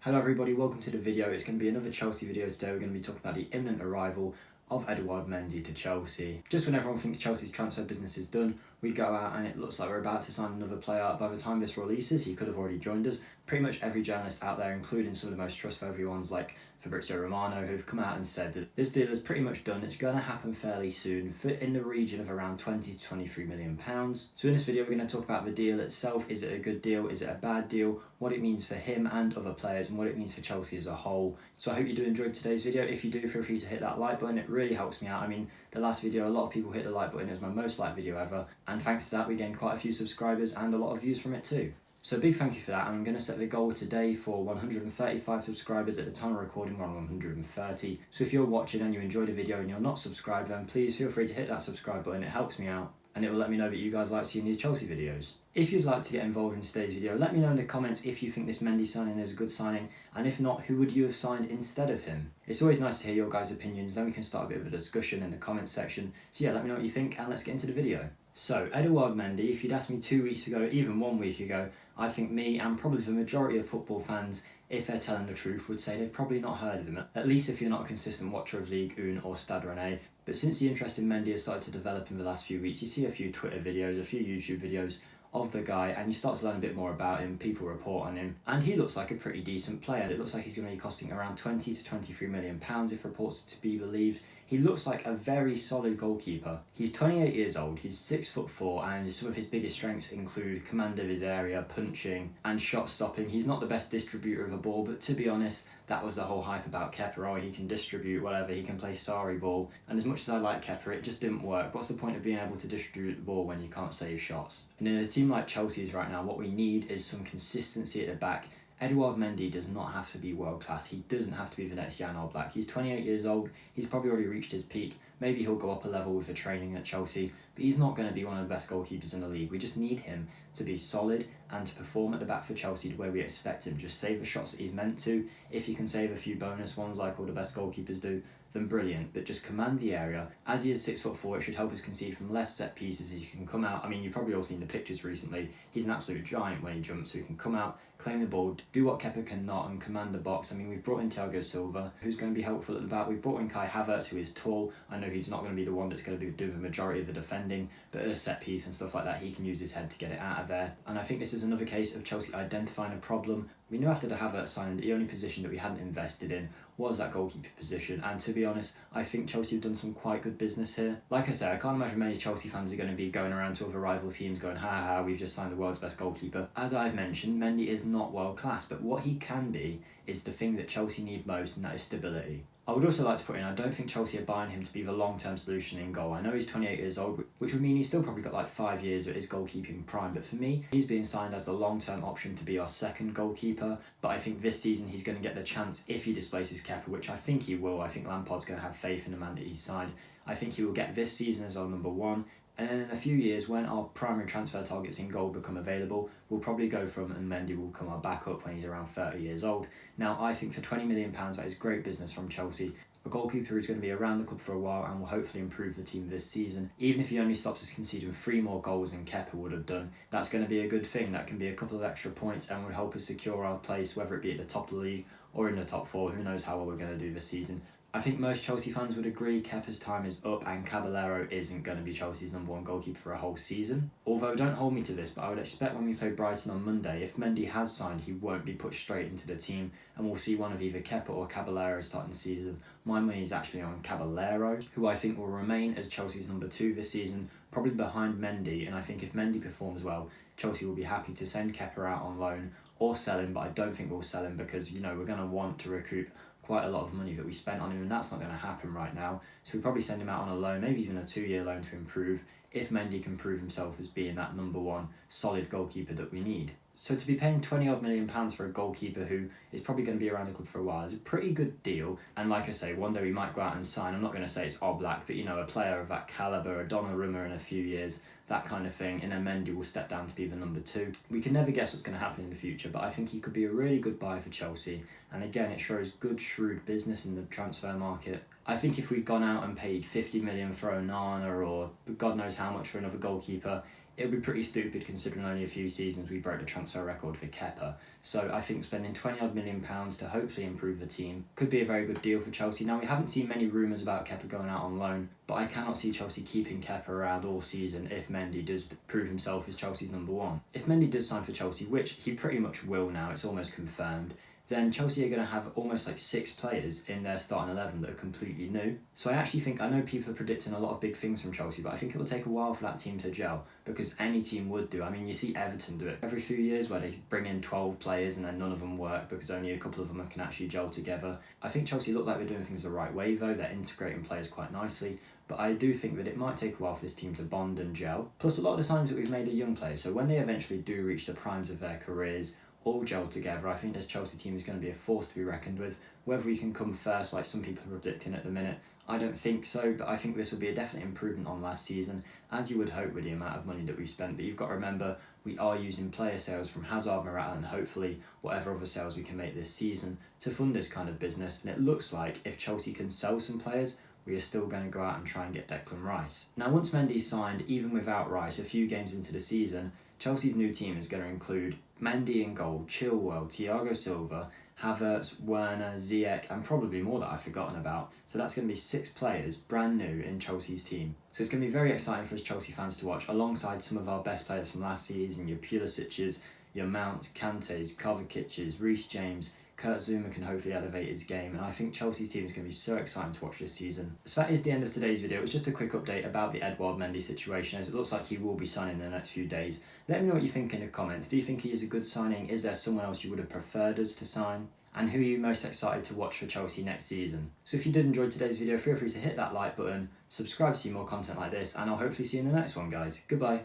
Hello everybody, welcome to the video. It's going to be another Chelsea video today. We're going to be talking about the imminent arrival of Edouard Mendy to Chelsea. Just when everyone thinks Chelsea's transfer business is done, we go out and it looks like we're about to sign another player. By the time this releases, he could have already joined us. Pretty much every journalist out there, including some of the most trustworthy ones like Fabrizio Romano, who've come out and said that this deal is pretty much done. It's going to happen fairly soon, in the region of around 20 to 23 million pounds. So in this video, we're going to talk about the deal itself. Is it a good deal? Is it a bad deal? What it means for him and other players, and what it means for Chelsea as a whole. So I hope you do enjoy today's video. If you do, feel free to hit that like button. It really helps me out. I mean, the last video, a lot of people hit the like button. It was my most liked video ever. And thanks to that, we gained quite a few subscribers and a lot of views from it too. So big thank you for that. I'm going to set the goal today for 135 subscribers. At the time of recording, we're on 130. So if you're watching and you enjoyed the video and you're not subscribed, then please feel free to hit that subscribe button. It helps me out and it will let me know that you guys like seeing these Chelsea videos. If you'd like to get involved in today's video, let me know in the comments if you think this Mendy signing is a good signing, and if not, who would you have signed instead of him? It's always nice to hear your guys' opinions, then we can start a bit of a discussion in the comments section. So yeah, let me know what you think and let's get into the video. So, Edouard Mendy, if you'd asked me 2 weeks ago, even 1 week ago, I think me and probably the majority of football fans, if they're telling the truth, would say they've probably not heard of him, at least if you're not a consistent watcher of Ligue 1 or Stade Rennes. But since the interest in Mendy has started to develop in the last few weeks, you see a few Twitter videos, a few YouTube videos of the guy, and you start to learn a bit more about him. People report on him, and he looks like a pretty decent player. It looks like he's going to be costing around 20 to 23 million pounds if reports are to be believed. He looks like a very solid goalkeeper. He's 28 years old, he's 6'4", and some of his biggest strengths include command of his area, punching and shot stopping. He's not the best distributor of a ball, but to be honest, that was the whole hype about Kepa. Oh, he can distribute whatever, he can play sorry ball. And as much as I like Kepa, it just didn't work. What's the point of being able to distribute the ball when you can't save shots? And in a team like Chelsea's right now, what we need is some consistency at the back. Edouard Mendy does not have to be world class. He doesn't have to be the next Jan Oblak. He's 28 years old. He's probably already reached his peak. Maybe he'll go up a level with the training at Chelsea, but he's not going to be one of the best goalkeepers in the league. We just need him to be solid and to perform at the back for Chelsea the way we expect him. Just save the shots that he's meant to. If he can save a few bonus ones like all the best goalkeepers do, then brilliant, but just command the area. As he is 6'4", it should help us concede from less set pieces. He can come out, I mean, you've probably all seen the pictures recently, he's an absolute giant when he jumps, so he can come out, claim the ball, do what Kepa cannot, and command the box. I mean, we've brought in Thiago Silva, who's going to be helpful at the back. We've brought in Kai Havertz, who is tall. I know he's not going to be the one that's going to be doing the majority of the defending, but at a set piece and stuff like that, he can use his head to get it out of there. And I think this is another case of Chelsea identifying a problem. We knew after the Havertz signing that the only position that we hadn't invested in was that goalkeeper position, and to be honest, I think Chelsea have done some quite good business here. Like I said, I can't imagine many Chelsea fans are going to be going around to other rival teams going, ha ha, we've just signed the world's best goalkeeper. As I've mentioned, Mendy is not world class, but what he can be is the thing that Chelsea need most, and that is stability. I would also like to put in, I don't think Chelsea are buying him to be the long-term solution in goal. I know he's 28 years old, which would mean he's still probably got like 5 years at his goalkeeping prime, but for me, he's being signed as the long-term option to be our second goalkeeper. But I think this season he's going to get the chance if he displaces Kepa, which I think he will. I think Lampard's going to have faith in the man that he's signed. I think he will get this season as our number one. And then in a few years, when our primary transfer targets in goal become available, we'll probably go from, and Mendy will come our backup when he's around 30 years old. Now, I think for £20 million, that is great business from Chelsea. A goalkeeper who's going to be around the club for a while and will hopefully improve the team this season. Even if he only stops us conceding 3 more goals than Kepa would have done, that's going to be a good thing. That can be a couple of extra points and would help us secure our place, whether it be at the top of the league or in the top 4. Who knows how well we're going to do this season. I think most Chelsea fans would agree Kepa's time is up and Cabelleros isn't going to be Chelsea's number one goalkeeper for a whole season. Although don't hold me to this, but I would expect when we play Brighton on Monday, if Mendy has signed, he won't be put straight into the team and we'll see one of either Kepa or Cabelleros starting the season. My money is actually on Cabelleros, who I think will remain as Chelsea's number 2 this season, probably behind Mendy, and I think if Mendy performs well, Chelsea will be happy to send Kepa out on loan or sell him, but I don't think we'll sell him because, you know, we're going to want to recoup quite a lot of money that we spent on him, and that's not going to happen right now. So we'll probably send him out on a loan, maybe even a 2-year loan to improve, if Mendy can prove himself as being that number one solid goalkeeper that we need. So to be paying £20 million for a goalkeeper who is probably going to be around the club for a while is a pretty good deal. And like I say, one day we might go out and sign, I'm not going to say it's Oblak, but you know, a player of that calibre, a Donnarumma in a few years, that kind of thing, and then Mendy will step down to be the number 2. We can never guess what's going to happen in the future, but I think he could be a really good buy for Chelsea. And again, it shows good, shrewd business in the transfer market. I think if we'd gone out and paid 50 million for Onana or God knows how much for another goalkeeper, it would be pretty stupid considering only a few seasons we broke the transfer record for Kepa. So I think spending £20 million to hopefully improve the team could be a very good deal for Chelsea. Now, we haven't seen many rumours about Kepa going out on loan, but I cannot see Chelsea keeping Kepa around all season if Mendy does prove himself as Chelsea's number one. If Mendy does sign for Chelsea, which he pretty much will now, it's almost confirmed, then Chelsea are going to have almost like 6 players in their starting 11 that are completely new. So I actually think, I know people are predicting a lot of big things from Chelsea, but I think it will take a while for that team to gel, because any team would do. I mean, you see Everton do it every few years where they bring in 12 players and then none of them work because only a couple of them can actually gel together. I think Chelsea look like they're doing things the right way though, they're integrating players quite nicely. But I do think that it might take a while for this team to bond and gel. Plus, a lot of the signs that we've made are young players, so when they eventually do reach the primes of their careers, all gel together, I think this Chelsea team is going to be a force to be reckoned with. Whether we can come first like some people are predicting at the minute, I don't think so, but I think this will be a definite improvement on last season, as you would hope with the amount of money that we spent. But you've got to remember, we are using player sales from Hazard, Morata and hopefully whatever other sales we can make this season to fund this kind of business. And it looks like if Chelsea can sell some players, we are still going to go out and try and get Declan Rice. Now, once Mendy's signed, even without Rice, a few games into the season, Chelsea's new team is going to include Mendy in goal, Chilwell, Thiago Silva, Havertz, Werner, Ziyech, and probably more that I've forgotten about. So that's going to be 6 players brand new in Chelsea's team. So it's going to be very exciting for us Chelsea fans to watch, alongside some of our best players from last season, your Pulisic's, your Mounts, Kante's, Kovacic's, Reece James. Kurt Zouma can hopefully elevate his game, and I think Chelsea's team is going to be so exciting to watch this season. So that is the end of today's video. It was just a quick update about the Edouard Mendy situation, as it looks like he will be signing in the next few days. Let me know what you think in the comments. Do you think he is a good signing? Is there someone else you would have preferred us to sign? And who are you most excited to watch for Chelsea next season? So if you did enjoy today's video, feel free to hit that like button, subscribe to see more content like this, and I'll hopefully see you in the next one, guys. Goodbye.